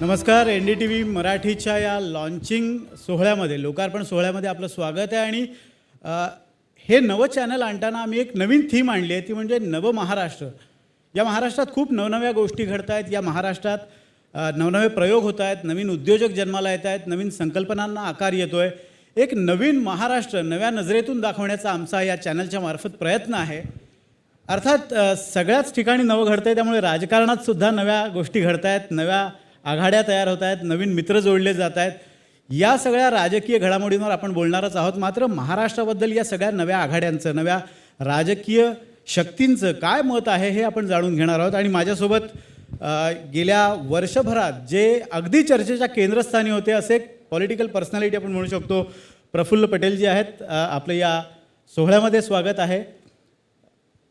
नमस्कार. NDTV मराठीच्या या लॉन्चिंग सोहळ्यामध्ये, लोकार्पण सोहळ्यामध्ये आपलं स्वागत आहे. आणि हे नवं चॅनल आणताना आम्ही एक नवीन थीम आणली आहे, ती म्हणजे नव महाराष्ट्र. या महाराष्ट्रात खूप नवनव्या गोष्टी घडत आहेत. या महाराष्ट्रात नवनवे प्रयोग होत आहेत, नवीन उद्योजक जन्माला येत आहेत, नवीन संकल्पनांना आकार येतो आहे. एक नवीन महाराष्ट्र नव्या नजरेतून दाखवण्याचा आमचा या चॅनलच्या मार्फत प्रयत्न आहे. अर्थात सगळ्याच ठिकाणी नवं घडतं आहे, त्यामुळे राजकारणात सुद्धा नव्या गोष्टी घडत आहेत, नव्या आघाड्या तयार होत आहेत, नवीन मित्र जोडले जात आहेत. या सगळ्या राजकीय घडामोडींवर आपण बोलणारच आहोत. मात्र महाराष्ट्राबद्दल या सगळ्या नव्या आघाड्यांचं, नव्या राजकीय शक्तींचं काय मत आहे हे आपण जाणून घेणार आहोत. आणि माझ्यासोबत गेल्या वर्षभरात जे अगदी चर्चेच्या केंद्रस्थानी होते असे पॉलिटिकल पर्सनॅलिटी आपण म्हणू शकतो, प्रफुल्ल पटेलजी आहेत. आपलं या सोहळ्यामध्ये स्वागत आहे.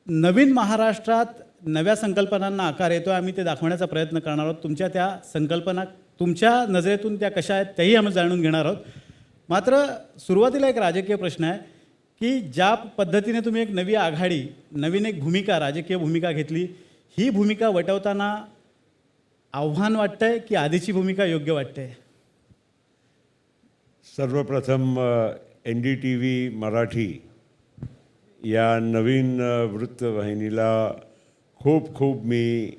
नवीन महाराष्ट्रात नव्या संकल्पनांना आकार येतो, आम्ही ते दाखवण्याचा प्रयत्न करणार आहोत. तुमच्या त्या संकल्पना तुमच्या नजरेतून त्या कशा आहेत त्याही आम्ही जाणून घेणार आहोत. मात्र सुरुवातीला एक राजकीय प्रश्न आहे की ज्या पद्धतीने तुम्ही एक नवी आघाडी, नवीन एक भूमिका, राजकीय भूमिका घेतली, ही भूमिका वटवताना आव्हान वाटतंय की आधीची भूमिका योग्य वाटते? सर्वप्रथम NDTV मराठी या नवीन वृत्तवाहिनीला खूप खूप मी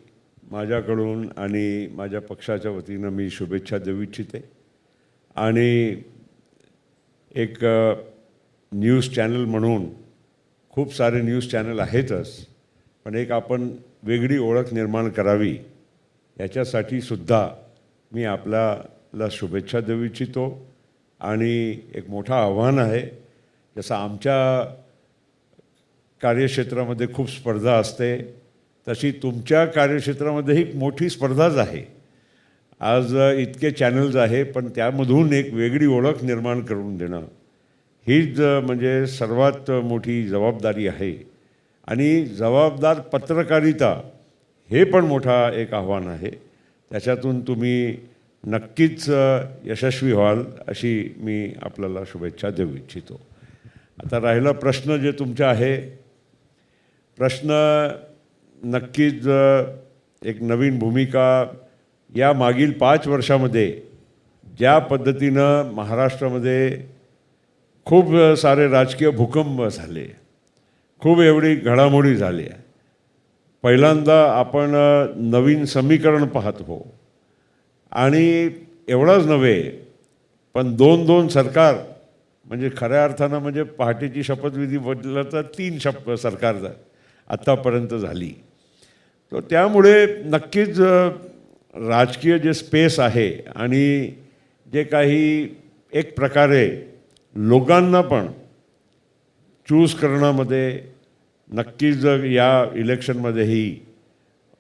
माझ्याकडून आणि माझ्या पक्षाच्या वतीनं मी शुभेच्छा देऊ इच्छिते. आणि एक न्यूज चॅनल म्हणून खूप सारे न्यूज चॅनल आहेतच, पण एक आपण वेगळी ओळख निर्माण करावी याच्यासाठी सुद्धा मी आपल्याला शुभेच्छा देऊ इच्छितो. आणि एक मोठं आव्हान आहे, जसं आमच्या कार्यक्षेत्रामध्ये खूप स्पर्धा असते तशी तुमच्या कार्यक्षेत्रामध्ये एक मोठी स्पर्धाच आहे. आज इतके चॅनल्स आहे, पण त्यामधून एक वेगळी ओळख निर्माण करून देणं हीच म्हणजे सर्वात मोठी जबाबदारी आहे. आणि जबाबदार पत्रकारिता हे पण मोठा एक आव्हान आहे. त्याच्यातून तुम्ही नक्कीच यशस्वी व्हाल अशी मी आपल्याला शुभेच्छा देऊ इच्छितो. आता राहिला प्रश्न जे तुमचा आहे, प्रश्न नक्कीच एक नवीन भूमिका. या मागील 5 वर्षामध्ये ज्या पद्धतीनं महाराष्ट्रामध्ये खूप सारे राजकीय भूकंप झाले, खूप एवढी घडामोडी झाली आहे. पहिल्यांदा आपण नवीन समीकरण पाहत हो, आणि एवढंच नव्हे पण 2-2 सरकार, म्हणजे खऱ्या अर्थानं म्हणजे पहाटेची शपथविधी बदलला तर 3 सरकार आत्तापर्यंत झाली. तर त्यामुळे नक्कीच राजकीय जे स्पेस आहे आणि जे काही एक प्रकारे लोकांना पण चूज करण्यामध्ये नक्कीच या इलेक्शनमध्येही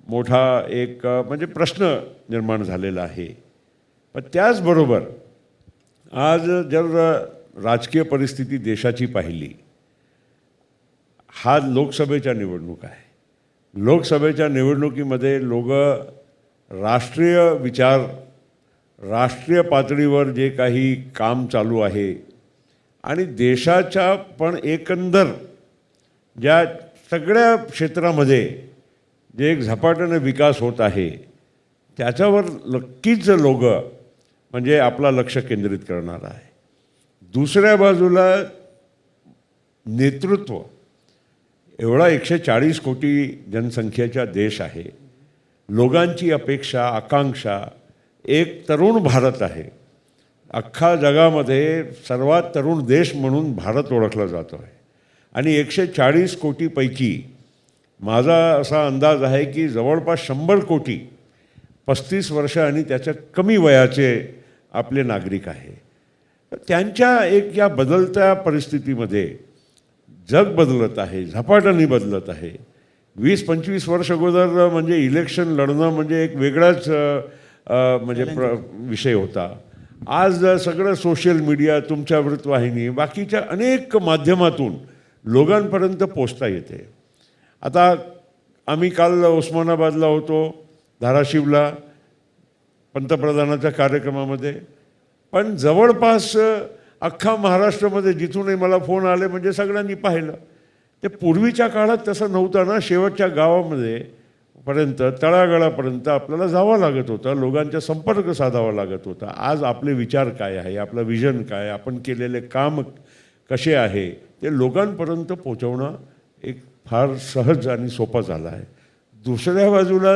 मोठा एक म्हणजे प्रश्न निर्माण झालेला आहे. पण त्याचबरोबर आज जर राजकीय परिस्थिती देशाची पाहिली, हा लोकसभेच्या निवडणूक आहे. लोकसभेच्या निवडणुकीमध्ये लोक राष्ट्रीय विचार, राष्ट्रीय पातळीवर जे काही काम चालू आहे आणि देशाच्या पण एकंदर ज्या सगळ्या क्षेत्रामध्ये जे एक झपाट्याने विकास होत आहे त्याच्यावर नक्कीच लोक म्हणजे आपला लक्ष केंद्रित करणार आहे. दुसऱ्या बाजूला नेतृत्व, एवढा 140 कोटी जनसंख्येचा देश आहे. लोकांची अपेक्षा, आकांक्षा एक तरुण भारत आहे. अख्खा जगामध्ये सर्वात तरुण देश म्हणून भारत ओळखला जातो आहे. आणि 140 कोटीपैकी माझा असा अंदाज आहे की जवळपास 100 कोटी 35 वर्ष आणि त्याच्या कमी वयाचे आपले नागरिक आहे. त्यांच्या एक या बदलत्या परिस्थितीमध्ये जग बदलत आहे, झपाट्याने बदलत आहे. 20-25 वर्ष अगोदर म्हणजे इलेक्शन लढणं म्हणजे एक वेगळाच म्हणजे विषय होता. आज सगळं सोशल मीडिया, तुमच्या वृत्तवाहिनी, बाकीच्या अनेक माध्यमातून लोकांपर्यंत पोचता येते. आता आम्ही काल उस्मानाबादला होतो, धाराशिवला पंतप्रधानाच्या कार्यक्रमामध्ये, पण जवळपास अख्खा महाराष्ट्रामध्ये जिथूनही मला फोन आले म्हणजे सगळ्यांनी पाहिलं. ते पूर्वीच्या काळात तसं नव्हतं ना. शेवटच्या गावामध्ये पर्यंत तळागाळापर्यंत आपल्याला जावं लागत होतं, लोकांचा संपर्क साधावा लागत होता. आज आपले विचार काय आहे, आपलं विजन काय, आपण केलेले काम कसे आहे ते लोकांपर्यंत पोचवणं एक फार सहज आणि सोपं झालं आहे. दुसऱ्या बाजूला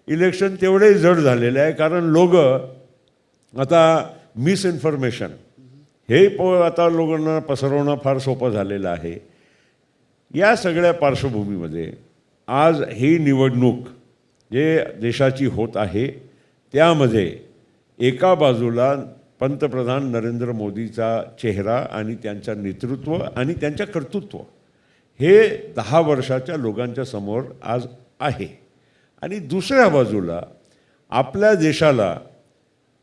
इलेक्शन तेवढे जड झालेले आहे, कारण लोक आता मिसइन्फॉर्मेशन हे आता लोकांना पसरवणं फार सोपं झालेलं आहे. या सगळ्या पार्श्वभूमीमध्ये आज ही निवडणूक जे देशाची होत आहे त्यामध्ये एका बाजूला पंतप्रधान नरेंद्र मोदीचा चेहरा आणि त्यांचं नेतृत्व आणि त्यांचं कर्तृत्व हे 10 वर्षाच्या लोकांच्या समोर आज आहे, आणि दुसऱ्या बाजूला आपल्या देशाला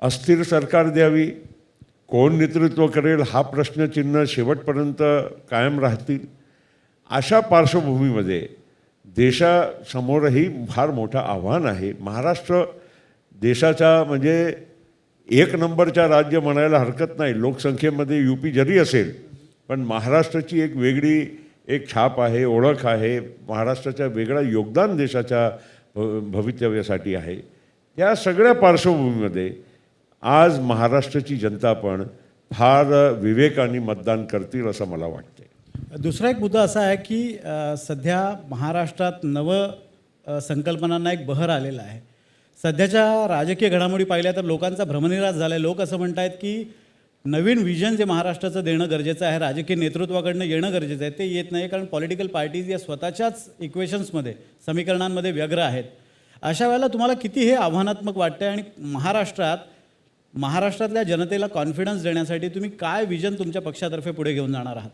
अस्थिर सरकार द्यावी, कोण नेतृत्व करेल हा प्रश्नचिन्ह शेवटपर्यंत कायम राहतील. अशा पार्श्वभूमीमध्ये देशासमोरही फार मोठं आव्हान आहे. महाराष्ट्र देशाचा म्हणजे 1 नंबरचा राज्य म्हणायला हरकत नाही, लोकसंख्येमध्ये UP जरी असेल, पण महाराष्ट्राची एक वेगळी एक छाप आहे, ओळख आहे. महाराष्ट्राचं वेगळं योगदान देशाच्या भवितव्यासाठी आहे. त्या सगळ्या पार्श्वभूमीमध्ये आज महाराष्ट्राची जनता पण फार विवेकाने मतदान करतील असं मला वाटते. दुसरा एक मुद्दा असा आहे की सध्या महाराष्ट्रात संकल्पनांना एक बहर आलेला आहे. सध्याच्या राजकीय घडामोडी पाहिल्या तर लोकांचा भ्रमनिरास झाला आहे. लोक असं म्हणत आहेत की नवीन विजन जे महाराष्ट्राचं देणं गरजेचं आहे, राजकीय नेतृत्वाकडनं येणं गरजेचं आहे, ते येत नाही, कारण पॉलिटिकल पार्टीज या स्वतःच्याच इक्वेशन्समध्ये समीकरणांमध्ये व्यग्र आहेत. अशा वेळेला तुम्हाला किती हे आव्हानात्मक वाटतं, आणि महाराष्ट्रातल्या जनतेला कॉन्फिडन्स देण्यासाठी तुम्ही काय विजन तुमच्या पक्षातर्फे पुढे घेऊन जाणार आहात?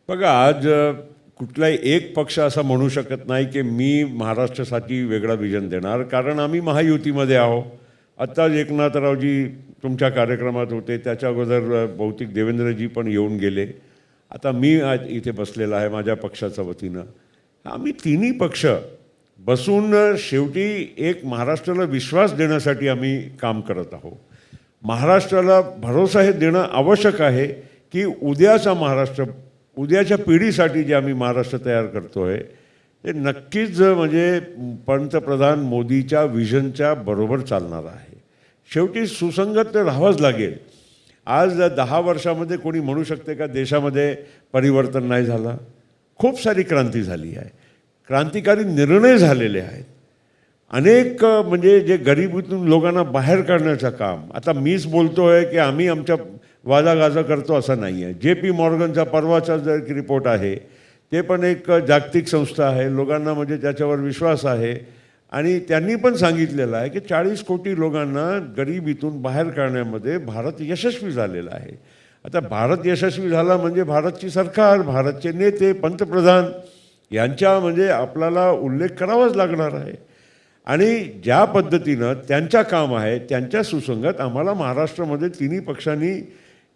बघा, आज कुठलाही एक पक्ष असा म्हणू शकत नाही की मी महाराष्ट्रासाठी वेगळा विजन देणार, कारण आम्ही महायुतीमध्ये आहोत. आत्ताच एकनाथरावजी तुमच्या कार्यक्रमात होते, त्याच्या अगोदर बहुतेक देवेंद्रजी पण येऊन गेले. आता मी आज इथे बसलेला आहे माझ्या पक्षाच्या वतीनं. आम्ही तिन्ही पक्ष बसून शेवटी एक महाराष्ट्राला विश्वास देण्यासाठी आम्ही काम करत आहोत. महाराष्ट्राला भरोसा हे देणं आवश्यक आहे की उद्याचा महाराष्ट्र, उद्याच्या पिढीसाठी जे आम्ही महाराष्ट्र तयार करतो आहे ते नक्कीच म्हणजे पंतप्रधान मोदीच्या विजनच्या बरोबर चालणार आहे. शेवटी सुसंगत राहावंच लागेल. आज 10 वर्षामध्ये कोणी म्हणू शकते का देशामध्ये परिवर्तन नाही झालं? खूप सारी क्रांती झाली आहे, क्रांतिकारी निर्णय झालेले आहेत. अनेक म्हणजे जे गरिबीतून लोकांना बाहेर काढण्याचं काम, आता मीच बोलतो आहे की आम्ही आमच्या वादागाजा करतो असं नाही आहे. JP मॉर्गनचा परवाचा जो एक रिपोर्ट आहे ते पण एक जागतिक संस्था आहे, लोकांना म्हणजे त्याच्यावर विश्वास आहे, आणि त्यांनी पण सांगितलेलं आहे की 40 कोटी लोकांना गरिबीतून बाहेर काढण्यामध्ये भारत यशस्वी झालेला आहे. आता भारत यशस्वी झाला म्हणजे भारतची सरकार, भारतचे नेते, पंतप्रधान यांच्या म्हणजे आपल्याला उल्लेख करावाच लागणार आहे. आणि ज्या पद्धतीनं त्यांचं काम आहे त्यांच्या सुसंगत आम्हाला महाराष्ट्रामध्ये तिन्ही पक्षांनी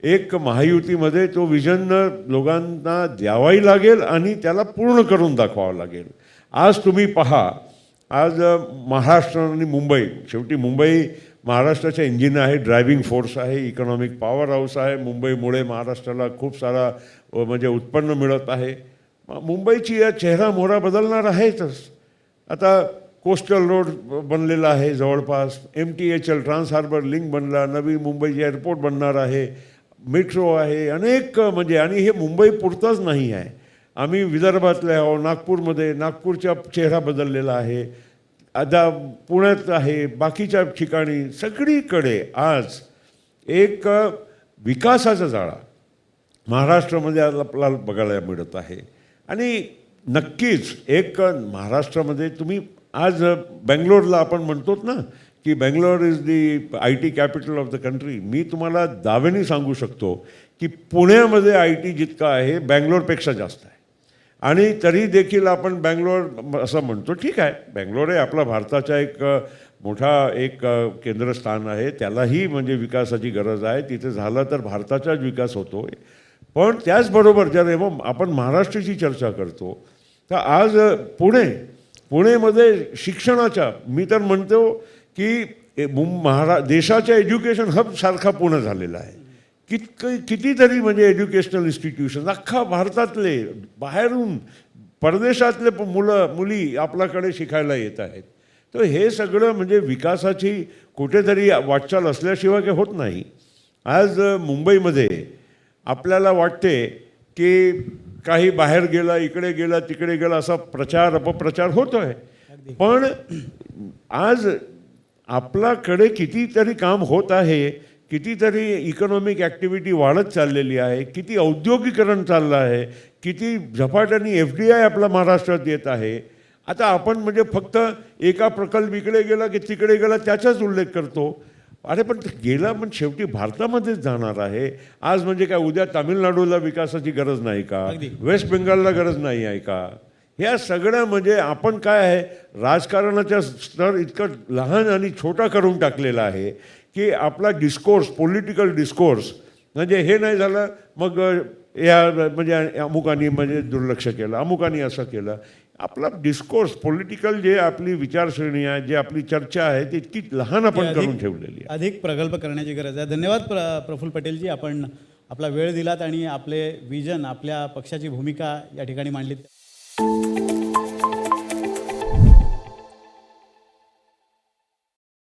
एक महायुतीमध्ये तो विजन लोकांना द्यावाही लागेल आणि त्याला पूर्ण करून दाखवावं लागेल. आज तुम्ही पहा, आज महाराष्ट्र आणि मुंबई, शेवटी मुंबई महाराष्ट्राच्या इंजिन आहे, ड्रायव्हिंग फोर्स आहे, इकॉनॉमिक पॉवर हाऊस आहे. मुंबईमुळे महाराष्ट्राला खूप सारा म्हणजे उत्पन्न मिळत आहे. मुंबईची या चेहरा मोहरा बदलणार आहेतच. आता कोस्टल रोड बनलेला आहे जवळपास, MTHL ट्रान्स हार्बर लिंक बनला, नवी मुंबई एअरपोर्ट बनणार आहे, मेट्रो आहे, अनेक म्हणजे, आणि हे मुंबई पुरतंच नाही आहे. आम्ही विदर्भातले आहोत, नागपूरमध्ये, नागपूरचा चेहरा बदललेला आहे, आता पुण्यात आहे, बाकीच्या ठिकाणी सगळीकडे आज एक विकासाचा जाळा महाराष्ट्रामध्ये आपल्याला बघायला मिळत आहे. आणि नक्कीच एक महाराष्ट्रामध्ये तुम्ही आज बेंगलोरला आपण म्हणतो ना की Bangalore is the IT capital of the country. मी तुम्हाला दाव्याने सांगू शकतो की पुण्यामध्ये IT जितका आहे बेंगलोरपेक्षा जास्त आहे. आणि तरी देखील आपण बेंगलोर असं म्हणतो, ठीक आहे, बेंगलोर हे आपला भारताचा एक मोठा एक केंद्रस्थान आहे, त्यालाही म्हणजे विकासाची गरज आहे. तिथे झालं तर भारताचाच विकास होतो. पण त्याचबरोबर जर आपण महाराष्ट्राची चर्चा करतो तर आज पुणेमध्ये शिक्षणाच्या, मी तर म्हणतो की देशाच्या एज्युकेशन हब सारखा पुणे झालेला आहे. कितीतरी म्हणजे एज्युकेशनल इन्स्टिट्यूशन अख्खा भारतातले, बाहेरून परदेशातले मुली आपल्याकडे शिकायला येत आहेत. तर हे सगळं म्हणजे विकासाची कुठेतरी वाटचाल असल्याशिवाय काही होत नाही. आज मुंबईमध्ये आपल्याला वाटते की काही बाहेर गेला, इकडे गेला, तिकडे गेला, असा प्रचार अपप्रचार होतो आहे. पण आज आपल्याकडे कितीतरी काम होत आहे, कितीतरी इकॉनॉमिक ॲक्टिव्हिटी वाढत चाललेली आहे, किती औद्योगिकरण चाललं आहे, किती झपाट्याने FDI आपल्या महाराष्ट्रात येत आहे. आता आपण म्हणजे फक्त एका प्रकल्प इकडे गेला की तिकडे गेला त्याचाच उल्लेख करतो. अरे पण गेला पण शेवटी भारतामध्येच जाणार आहे. आज म्हणजे काय उद्या तामिळनाडूला विकासाची गरज नाही का? वेस्ट बेंगालला गरज नाही आहे का? ह्या सगळ्या म्हणजे आपण काय आहे राजकारणाचा स्तर इतकं लहान आणि छोटा करून टाकलेला आहे की आपला डिस्कोर्स, पॉलिटिकल डिस्कोर्स म्हणजे हे नाही झालं मग या म्हणजे अमुकानी म्हणजे दुर्लक्ष केलं, अमुकानी असं केलं. आपला डिस्कोर्स पॉलिटिकल जे आपली विचारसरणी आहे, जे आपली चर्चा आहे ती इतकी लहान आपण करून ठेवलेली आहे. अधिक प्रगल्भ करण्याची गरज आहे. धन्यवाद प्रफुल्ल पटेलजी, आपण आपला वेळ दिलात आणि आपले विजन, आपल्या पक्षाची भूमिका या ठिकाणी मांडलीत.